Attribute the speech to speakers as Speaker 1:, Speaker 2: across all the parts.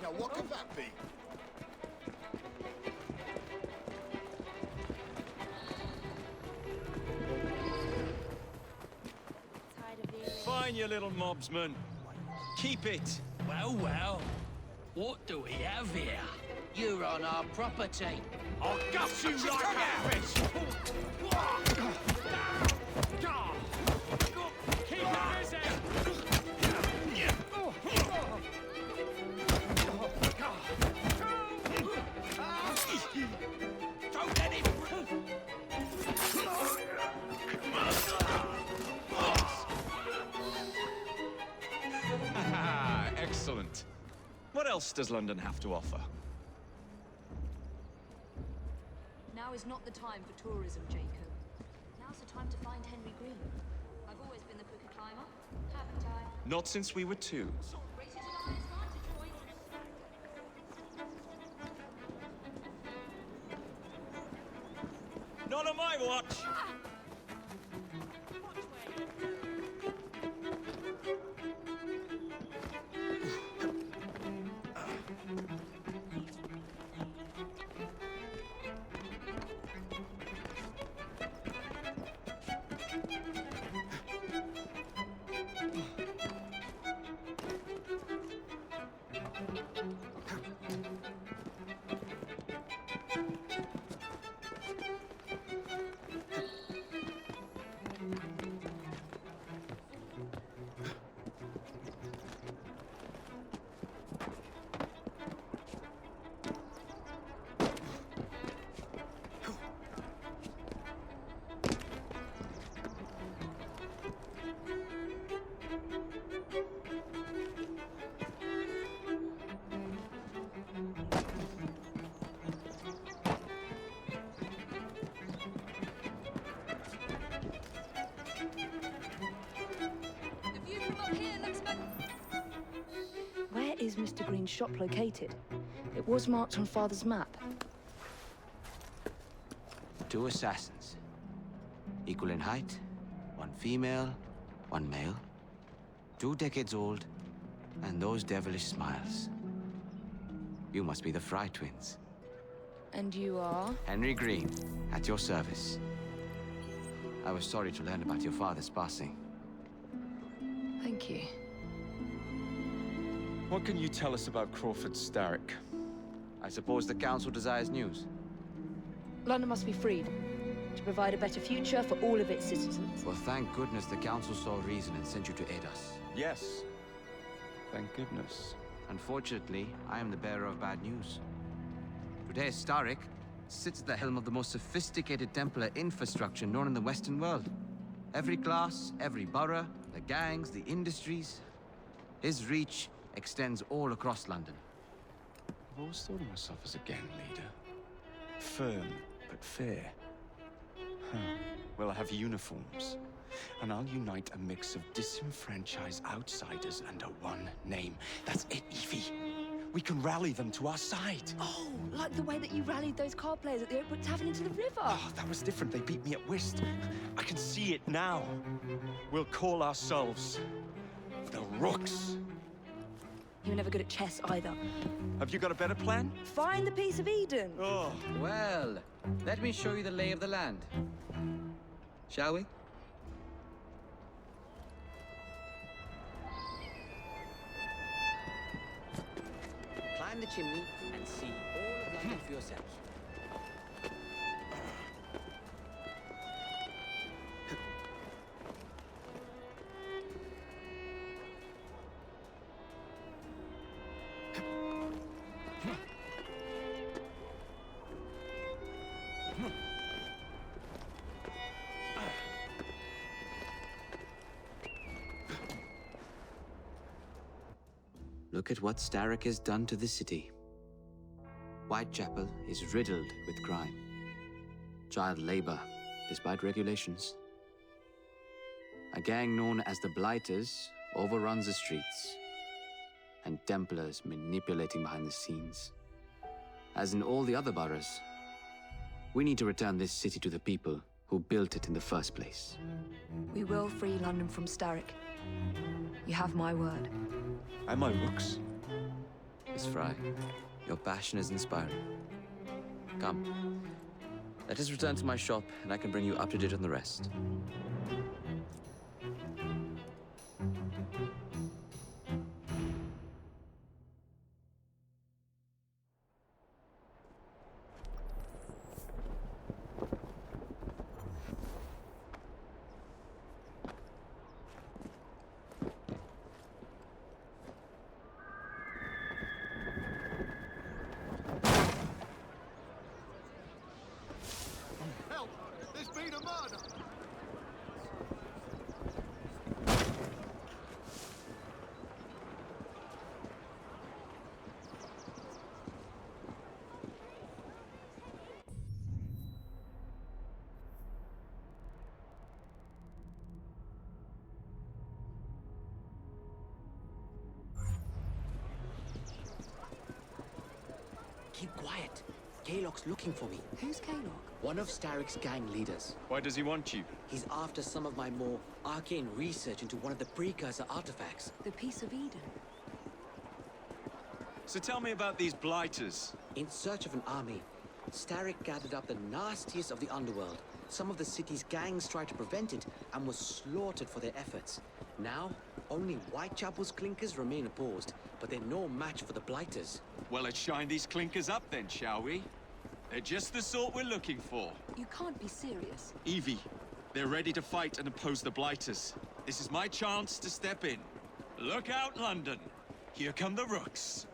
Speaker 1: Now, what could that be?
Speaker 2: Fine, you little mobsman. Keep it.
Speaker 3: Well, well. What do we have here? You're on our property.
Speaker 2: I'll gut you like a fish! Keep it busy!
Speaker 3: Don't let him...
Speaker 2: Excellent. What else does London have to offer?
Speaker 4: Now is not the time for tourism, Jacob. Now's the time to find Henry Green. I've always been the quicker climber, haven't I?
Speaker 2: Not since we were two.
Speaker 4: Races and I advantage, boys.
Speaker 2: Not on my watch!
Speaker 4: Where is Mr. Green's shop located? It was marked on Father's map.
Speaker 5: 2 assassins. Equal in height. 1 female, 1 male. 2 decades old, and those devilish smiles. You must be the Fry twins.
Speaker 4: And you are?
Speaker 5: Henry Green, at your service. I was sorry to learn about your father's passing.
Speaker 4: Thank you.
Speaker 2: What can you tell us about Crawford Starrick?
Speaker 5: I suppose the Council desires news.
Speaker 4: London must be freed, to provide a better future for all of its citizens.
Speaker 5: Well, thank goodness the Council saw reason and sent you to aid us.
Speaker 2: Yes. Thank goodness.
Speaker 5: Unfortunately, I am the bearer of bad news. Today, Starrick sits at the helm of the most sophisticated Templar infrastructure known in the Western world. Every class, every borough, the gangs, the industries. His reach extends all across London.
Speaker 2: I've always thought of myself as a gang leader. Firm, but fair. Huh. Well, I have uniforms. And I'll unite a mix of disenfranchised outsiders under one name. That's it, Evie. We can rally them to our side.
Speaker 4: Oh, like the way that you rallied those card players at the Oakwood Tavern into the river.
Speaker 2: Oh, that was different. They beat me at whist. I can see it now. We'll call ourselves the Rooks.
Speaker 4: You were never good at chess either.
Speaker 2: Have you got a better plan?
Speaker 4: Find the piece of Eden.
Speaker 2: Oh.
Speaker 5: Well, let me show you the lay of the land. Shall we? Climb the chimney and see all of London for yourself. Look at what Starrick has done to the city. Whitechapel is riddled with crime. Child labor, despite regulations. A gang known as the Blighters overruns the streets, and Templars manipulating behind the scenes. As in all the other boroughs, we need to return this city to the people who built it in the first place.
Speaker 4: We will free London from Starrick. You have my word.
Speaker 2: And my looks.
Speaker 5: Miss Fry, your passion is inspiring. Come, let us return to my shop, and I can bring you up to date on the rest.
Speaker 1: Help! There's been a murder!
Speaker 6: Keep quiet. Kaylock's looking for me.
Speaker 4: Who's Kaylock?
Speaker 6: One of Starrick's gang leaders.
Speaker 2: Why does he want you?
Speaker 6: He's after some of my more arcane research into one of the precursor artifacts.
Speaker 4: The Piece of Eden.
Speaker 2: So tell me about these blighters.
Speaker 6: In search of an army, Starrick gathered up the nastiest of the underworld. Some of the city's gangs tried to prevent it and were slaughtered for their efforts. Now, only Whitechapel's clinkers remain opposed, but they're no match for the Blighters.
Speaker 2: Well, let's shine these clinkers up then, shall we? They're just the sort we're looking for.
Speaker 4: You can't be serious.
Speaker 2: Evie, they're ready to fight and oppose the blighters. This is my chance to step in. Look out, London. Here come the rooks.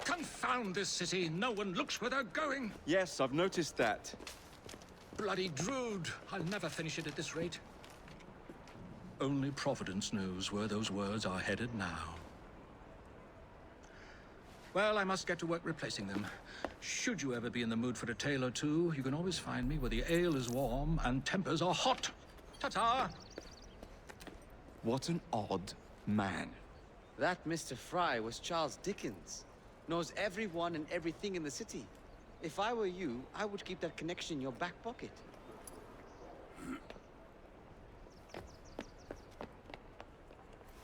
Speaker 7: Confound this city! No one looks where they're going!
Speaker 2: Yes, I've noticed that.
Speaker 7: Bloody Drood! I'll never finish it at this rate. Only Providence knows where those words are headed now. Well, I must get to work replacing them. Should you ever be in the mood for a tale or two, you can always find me where the ale is warm and tempers are hot. Ta-ta!
Speaker 2: What an odd man.
Speaker 5: That Mr. Fry was Charles Dickens. Knows everyone and everything in the city. If I were you, I would keep that connection in your back pocket.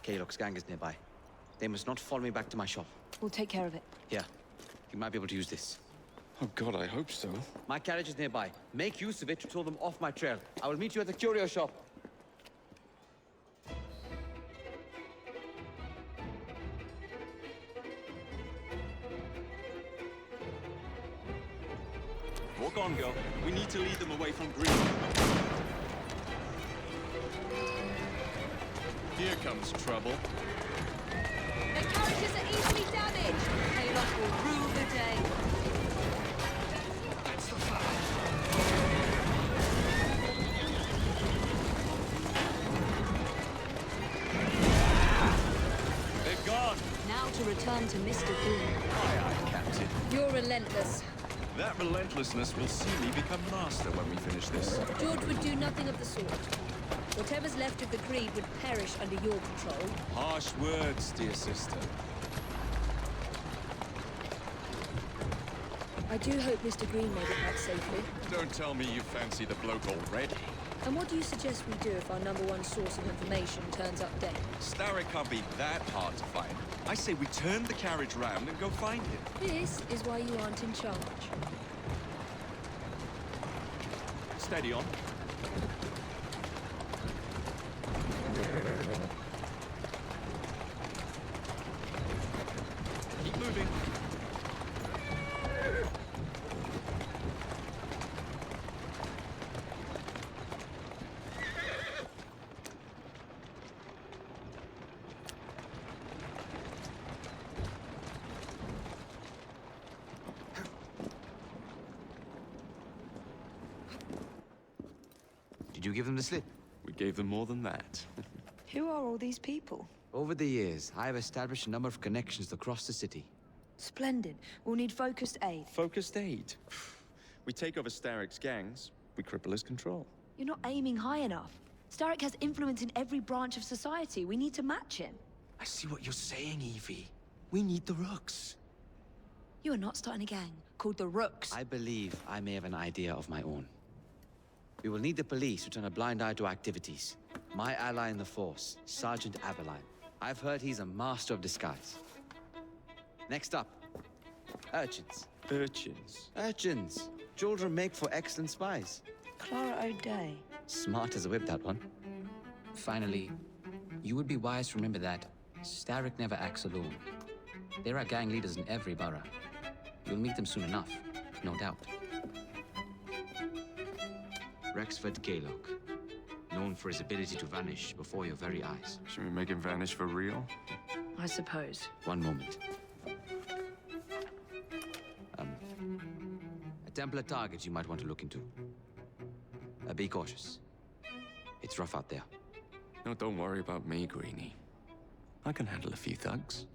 Speaker 5: Kaylock's gang is nearby. They must not follow me back to my shop.
Speaker 4: We'll take care of it.
Speaker 5: Here, you might be able to use this.
Speaker 2: Oh God, I hope so.
Speaker 5: My carriage is nearby. Make use of it to throw them off my trail. I will meet you at the curio shop.
Speaker 2: Walk on, girl. We need to lead them away from Green. Here comes trouble.
Speaker 4: Their carriages are easily damaged. Kaylock will rule the day.
Speaker 7: That's the fire!
Speaker 2: They're gone.
Speaker 4: Now to return to Mr. Green.
Speaker 2: Aye, aye, Captain.
Speaker 4: You're relentless.
Speaker 2: That relentlessness will see me become master when we finish this.
Speaker 4: George would do nothing of the sort. Whatever's left of the Creed would perish under your control.
Speaker 2: Harsh words, dear sister.
Speaker 4: I do hope Mr. Green made it back safely.
Speaker 2: Don't tell me you fancy the bloke already.
Speaker 4: And what do you suggest we do if our number one source of information turns up dead?
Speaker 2: Starrick can't be that hard to find. I say we turn the carriage round and go find him.
Speaker 4: This is why you aren't in charge.
Speaker 2: Steady on. Keep moving.
Speaker 5: you give them the slip?
Speaker 2: We gave them more than that.
Speaker 8: Who are all these people?
Speaker 5: Over the years, I have established a number of connections across the city.
Speaker 8: Splendid. We'll need focused aid.
Speaker 2: Focused aid. We take over Starrick's gangs, we cripple his control.
Speaker 8: You're not aiming high enough. Starrick has influence in every branch of society. We need to match him.
Speaker 2: I see what you're saying, Evie. We need the Rooks.
Speaker 8: You are not starting a gang called the Rooks.
Speaker 5: I believe I may have an idea of my own. We will need the police to turn a blind eye to activities. My ally in the force, Sergeant Aveline. I've heard he's a master of disguise. Next up, urchins.
Speaker 2: Urchins?
Speaker 5: Urchins. Children make for excellent spies.
Speaker 8: Clara O'Day.
Speaker 5: Smart as a whip, that one.
Speaker 3: Finally, you would be wise to remember that Starrick never acts alone. There are gang leaders in every borough. You'll meet them soon enough, no doubt.
Speaker 5: Rexford Gaylock. Known for his ability to vanish before your very eyes.
Speaker 2: Should we make him vanish for real?
Speaker 8: I suppose.
Speaker 5: One moment. A Templar target you might want to look into. Be cautious. It's rough out there.
Speaker 2: No, don't worry about me, Greenie. I can handle a few thugs.